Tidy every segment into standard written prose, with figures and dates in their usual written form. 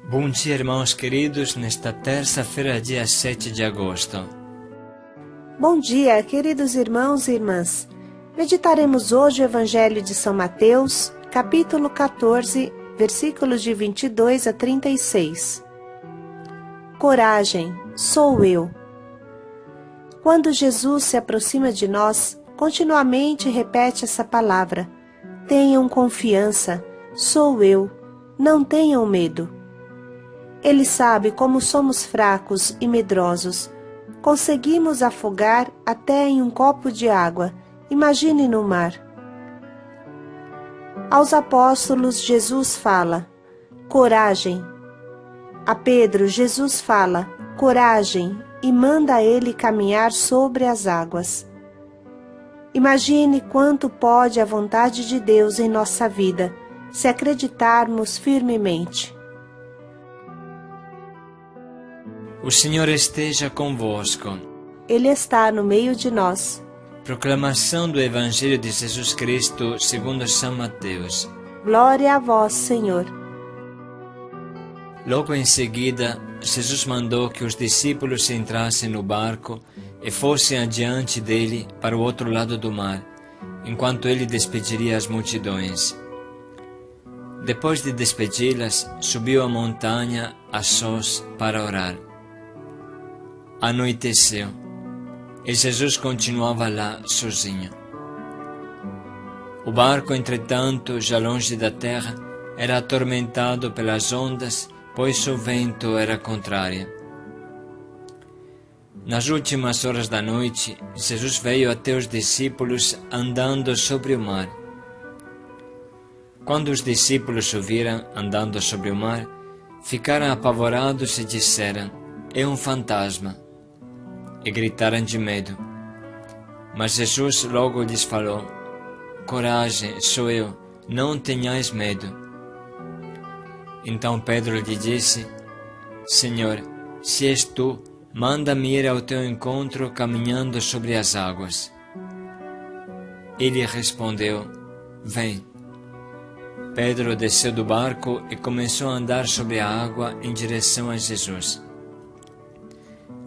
Bom dia, irmãos queridos, nesta terça-feira, dia 7 de agosto. Bom dia, queridos irmãos e irmãs. Meditaremos hoje o Evangelho de São Mateus, capítulo 14, versículos de 22 a 36. Coragem, sou eu. Quando Jesus se aproxima de nós, continuamente repete essa palavra. Tenham confiança, sou eu, não tenham medo. Ele sabe como somos fracos e medrosos. Conseguimos afogar até em um copo de água. Imagine no mar. Aos apóstolos, Jesus fala, coragem. A Pedro, Jesus fala, coragem, e manda ele caminhar sobre as águas. Imagine quanto pode a vontade de Deus em nossa vida, se acreditarmos firmemente. O Senhor esteja convosco. Ele está no meio de nós. Proclamação do Evangelho de Jesus Cristo segundo São Mateus. Glória a vós, Senhor. Logo em seguida, Jesus mandou que os discípulos entrassem no barco e fossem adiante dele para o outro lado do mar, enquanto ele despediria as multidões. Depois de despedi-las, subiu a montanha a sós para orar. Anoiteceu, e Jesus continuava lá sozinho. O barco, entretanto, já longe da terra, era atormentado pelas ondas, pois o vento era contrário. Nas últimas horas da noite, Jesus veio até os discípulos andando sobre o mar. Quando os discípulos o viram andando sobre o mar, ficaram apavorados e disseram, é um fantasma. E gritaram de medo. Mas Jesus logo lhes falou, coragem, sou eu, não tenhais medo. Então Pedro lhe disse, Senhor, se és tu, manda-me ir ao teu encontro caminhando sobre as águas. Ele respondeu, vem. Pedro desceu do barco e começou a andar sobre a água em direção a Jesus.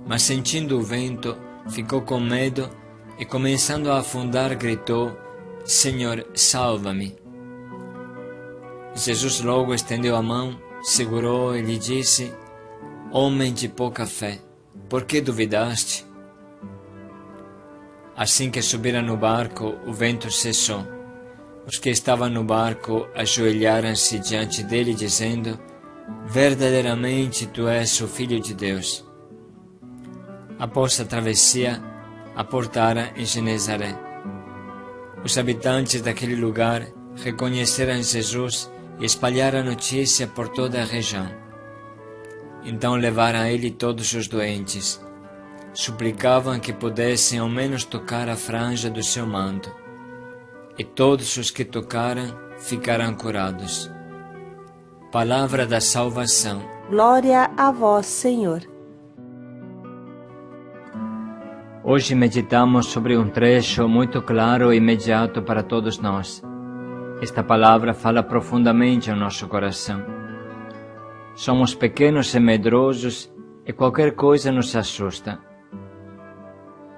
Mas sentindo o vento, ficou com medo e, começando a afundar, gritou, Senhor, salva-me. Jesus logo estendeu a mão, segurou e lhe disse, homem de pouca fé, por que duvidaste? Assim que subiram no barco, o vento cessou. Os que estavam no barco ajoelharam-se diante dele, dizendo, verdadeiramente tu és o Filho de Deus. Após a travessia, aportaram em Genezaré. Os habitantes daquele lugar reconheceram Jesus e espalharam a notícia por toda a região. Então levaram a ele todos os doentes. Suplicavam que pudessem ao menos tocar a franja do seu manto. E todos os que tocaram ficaram curados. Palavra da salvação. Glória a vós, Senhor. Hoje meditamos sobre um trecho muito claro e imediato para todos nós. Esta palavra fala profundamente ao nosso coração. Somos pequenos e medrosos e qualquer coisa nos assusta.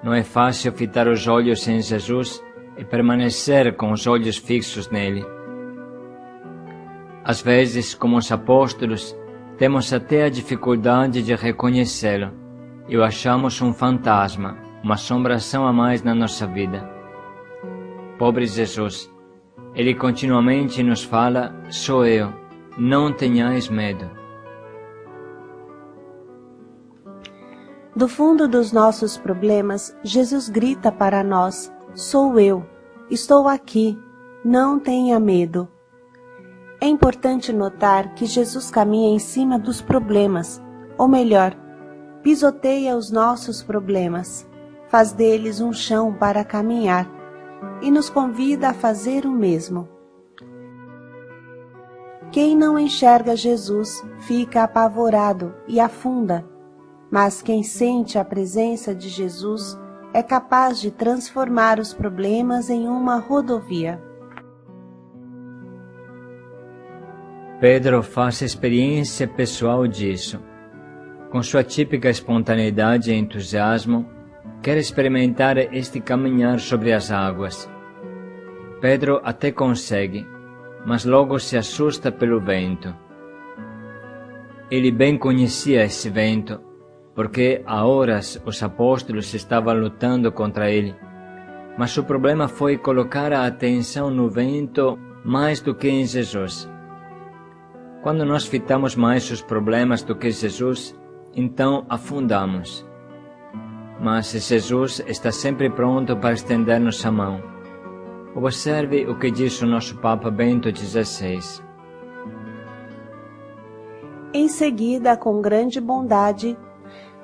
Não é fácil fitar os olhos em Jesus e permanecer com os olhos fixos nele. Às vezes, como os apóstolos, temos até a dificuldade de reconhecê-lo e o achamos um fantasma, uma assombração a mais na nossa vida. Pobre Jesus, ele continuamente nos fala, sou eu, não tenhais medo. Do fundo dos nossos problemas, Jesus grita para nós, sou eu, estou aqui, não tenha medo. É importante notar que Jesus caminha em cima dos problemas, ou melhor, pisoteia os nossos problemas, faz deles um chão para caminhar e nos convida a fazer o mesmo. Quem não enxerga Jesus fica apavorado e afunda, mas quem sente a presença de Jesus é capaz de transformar os problemas em uma rodovia. Pedro faz experiência pessoal disso. Com sua típica espontaneidade e entusiasmo, quer experimentar este caminhar sobre as águas. Pedro até consegue, mas logo se assusta pelo vento. Ele bem conhecia esse vento, porque há horas os apóstolos estavam lutando contra ele. Mas o problema foi colocar a atenção no vento mais do que em Jesus. Quando nós fitamos mais os problemas do que Jesus, então afundamos. Mas Jesus está sempre pronto para estender-nos a mão. Observe o que diz o nosso Papa Bento XVI. Em seguida, com grande bondade,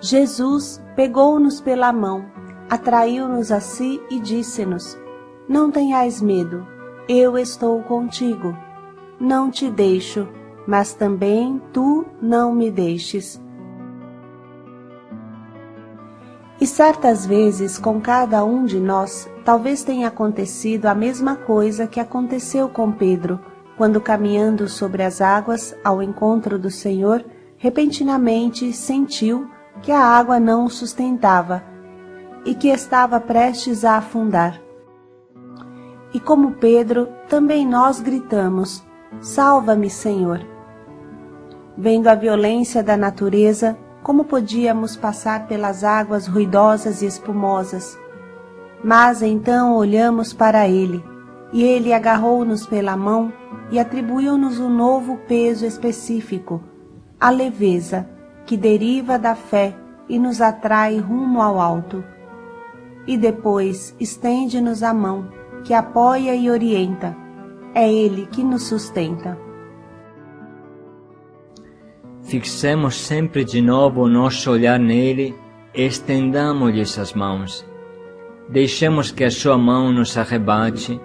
Jesus pegou-nos pela mão, atraiu-nos a si e disse-nos: Não tenhais medo, eu estou contigo. Não te deixo, mas também tu não me deixes. E certas vezes, com cada um de nós, talvez tenha acontecido a mesma coisa que aconteceu com Pedro, quando caminhando sobre as águas ao encontro do Senhor, repentinamente sentiu que a água não o sustentava e que estava prestes a afundar. E como Pedro, também nós gritamos: Salva-me, Senhor! Vendo a violência da natureza, como podíamos passar pelas águas ruidosas e espumosas? Mas então olhamos para ele, e ele agarrou-nos pela mão e atribuiu-nos um novo peso específico, a leveza, que deriva da fé e nos atrai rumo ao alto. E depois estende-nos a mão, que apoia e orienta. É ele que nos sustenta. Fixemos sempre de novo o nosso olhar nele e estendamos-lhe as mãos. Deixemos que a sua mão nos arrebate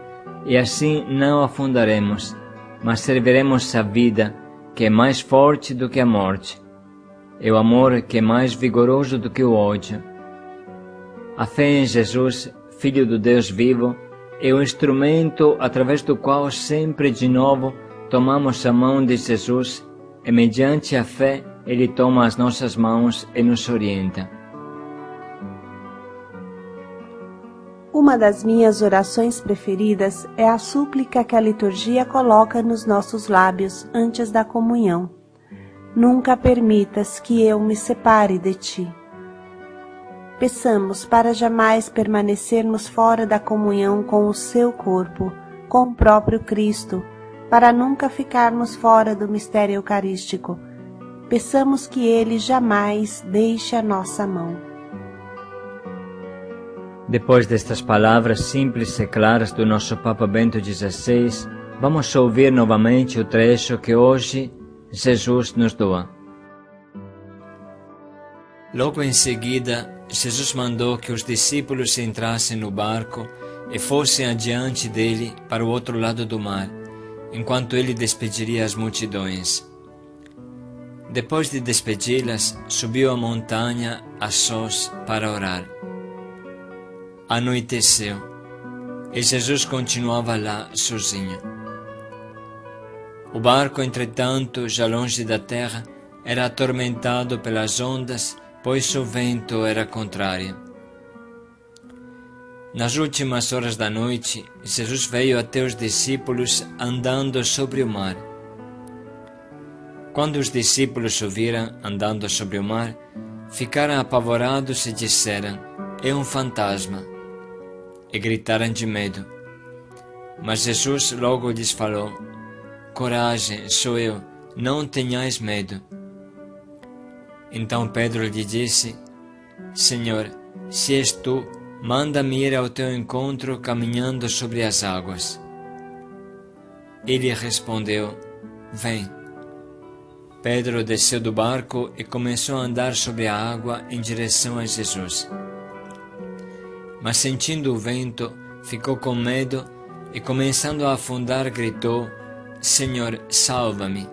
e assim não afundaremos, mas serviremos a vida, que é mais forte do que a morte, e o amor, que é mais vigoroso do que o ódio. A fé em Jesus, Filho do Deus vivo, é o instrumento através do qual sempre de novo tomamos a mão de Jesus e, mediante a fé, Ele toma as nossas mãos e nos orienta. Uma das minhas orações preferidas é a súplica que a liturgia coloca nos nossos lábios antes da comunhão. Nunca permitas que eu me separe de ti. Peçamos para jamais permanecermos fora da comunhão com o seu corpo, com o próprio Cristo, para nunca ficarmos fora do mistério eucarístico. Peçamos que ele jamais deixe a nossa mão. Depois destas palavras simples e claras do nosso Papa Bento XVI, vamos ouvir novamente o trecho que hoje Jesus nos doa. Logo em seguida, Jesus mandou que os discípulos entrassem no barco e fossem adiante dele para o outro lado do mar, enquanto ele despediria as multidões. Depois de despedi-las, subiu a montanha a sós para orar. Anoiteceu, e Jesus continuava lá sozinho. O barco, entretanto, já longe da terra, era atormentado pelas ondas, pois o vento era contrário. Nas últimas horas da noite, Jesus veio até os discípulos andando sobre o mar. Quando os discípulos o viram andando sobre o mar, ficaram apavorados e disseram: é um fantasma, e gritaram de medo. Mas Jesus logo lhes falou: coragem, sou eu, não tenhais medo. Então Pedro lhe disse: Senhor, se és tu, manda-me ir ao teu encontro caminhando sobre as águas. Ele respondeu: vem. Pedro desceu do barco e começou a andar sobre a água em direção a Jesus. Mas sentindo o vento, ficou com medo e, começando a afundar, gritou: Senhor, salva-me.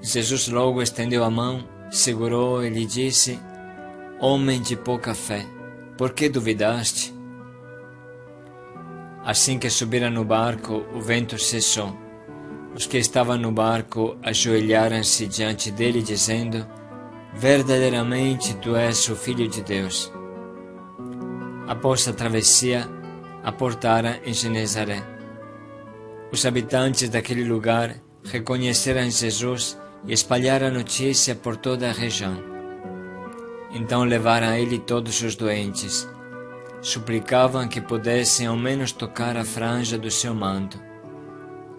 Jesus logo estendeu a mão, segurou e lhe disse: homem de pouca fé, por que duvidaste? Assim que subiram no barco, o vento cessou. Os que estavam no barco ajoelharam-se diante dele, dizendo: verdadeiramente tu és o Filho de Deus. Após a travessia, aportaram em Genezaré. Os habitantes daquele lugar reconheceram Jesus e espalharam a notícia por toda a região. Então levaram a ele todos os doentes. Suplicavam que pudessem ao menos tocar a franja do seu manto.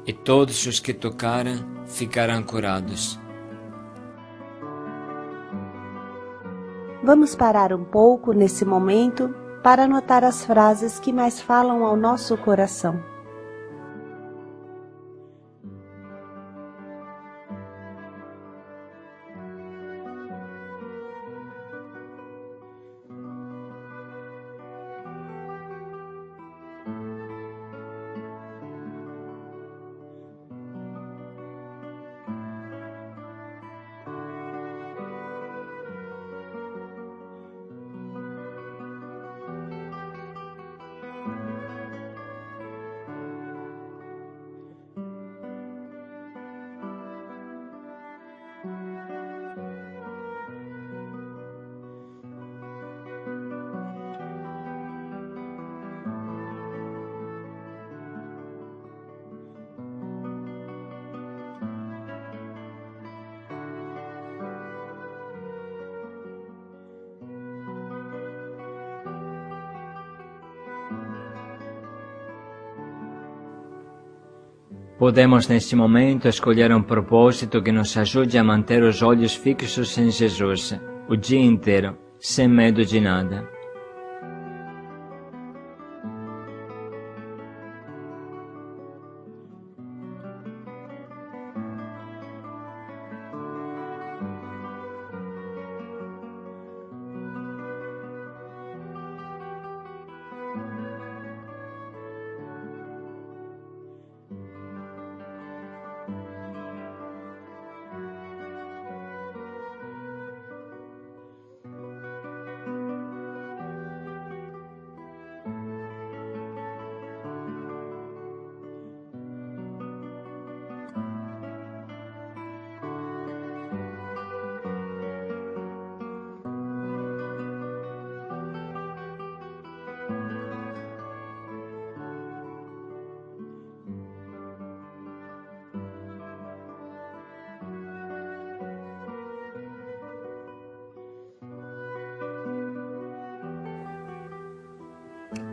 E todos os que tocaram ficaram curados. Vamos parar um pouco nesse momento para anotar as frases que mais falam ao nosso coração. Podemos neste momento escolher um propósito que nos ajude a manter os olhos fixos em Jesus, o dia inteiro, sem medo de nada.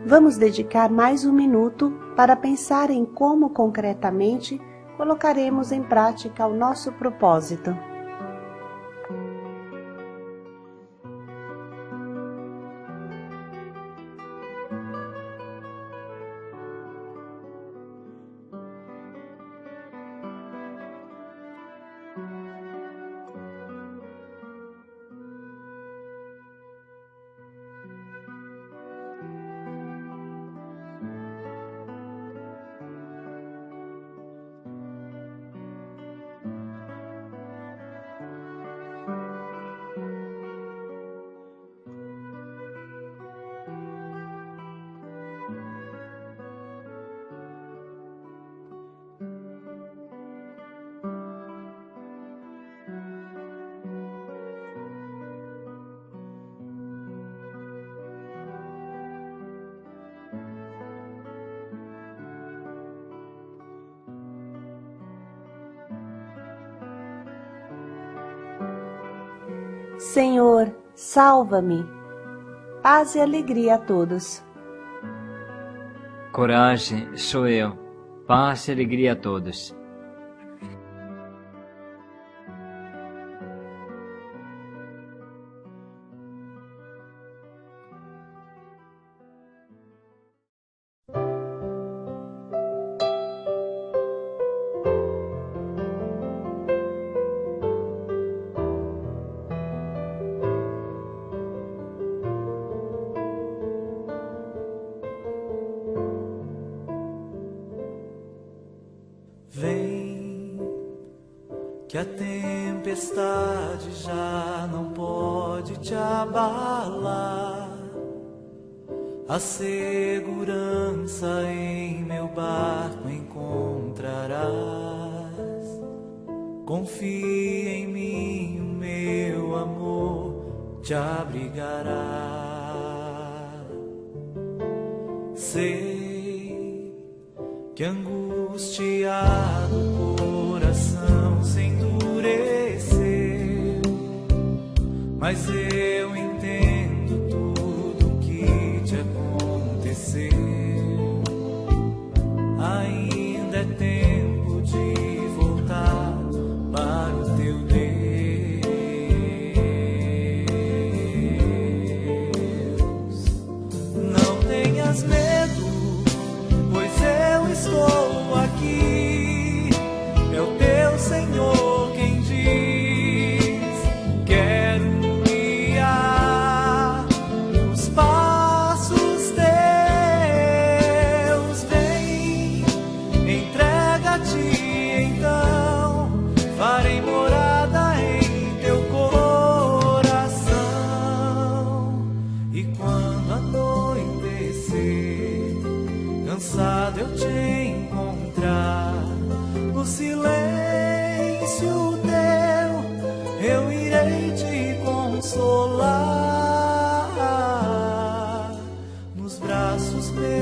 Vamos dedicar mais um minuto para pensar em como concretamente colocaremos em prática o nosso propósito. Senhor, salva-me. Paz e alegria a todos. Coragem, sou eu. Paz e alegria a todos. Vem, que a tempestade já não pode te abalar. A segurança em meu barco encontrarás. confia em mim, o meu amor te abrigará. Sei que angustiado o coração se endureceu, mas eu entendo tudo o que te aconteceu. Ainda é tempo de voltar para o teu Deus. Não tenhas medo, pois eu estou aqui. É o teu Senhor quem diz: quero guiar os passos teus. Vem, entrega-te então, farei morada em teu coração. E quando anoitecer, cansado eu te encontrar, no silêncio teu eu irei te consolar. Nos braços meus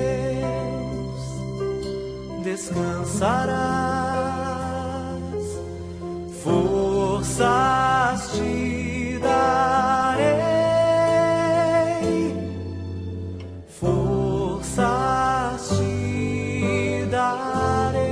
descansarás, forças te darei, forças te darei.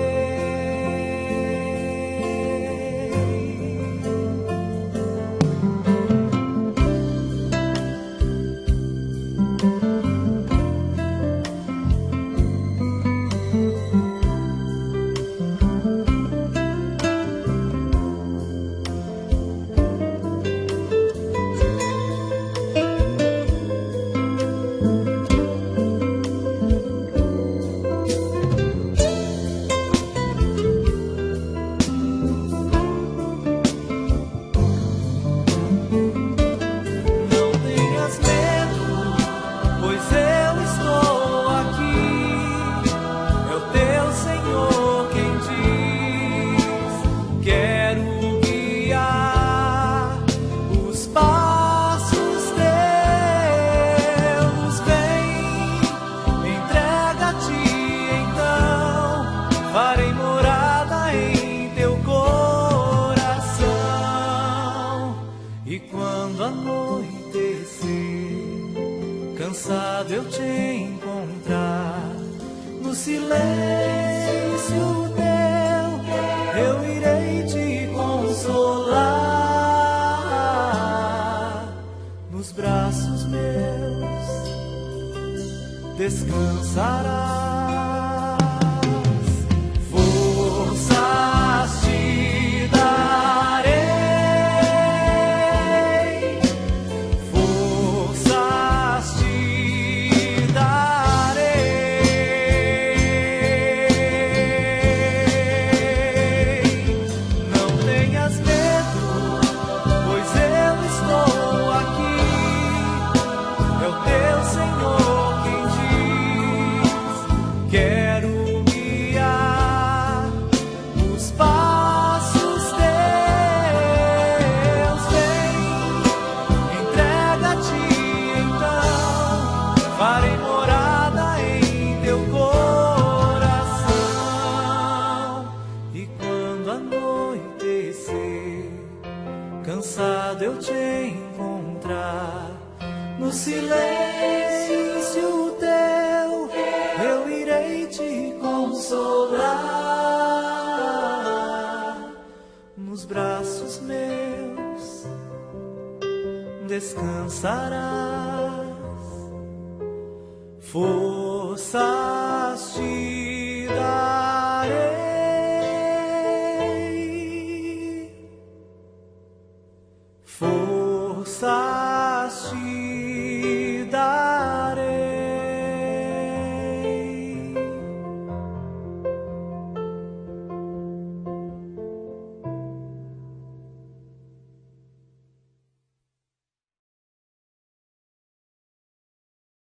Não tenhas medo, pois eu estou aqui. É o teu Senhor quem diz: quero guiar os passos teus. Vem, entrega-te então, farei morada em teu coração. E quando anoitecer, cansado eu te encontrar, no silêncio teu eu irei te consolar. Nos braços meus descansarás, forças te darei, forças te darei. Não tenhas medo, pois eu estou aqui. É o teu Senhor quem diz: quero guiar os passos teus. Vem, entrega-te então, farei morada em teu coração. E quando anoitecer, cansado eu te encontrar, no silêncio teu eu irei te consolar. Nos braços meus descansarás, forças te darei, forças te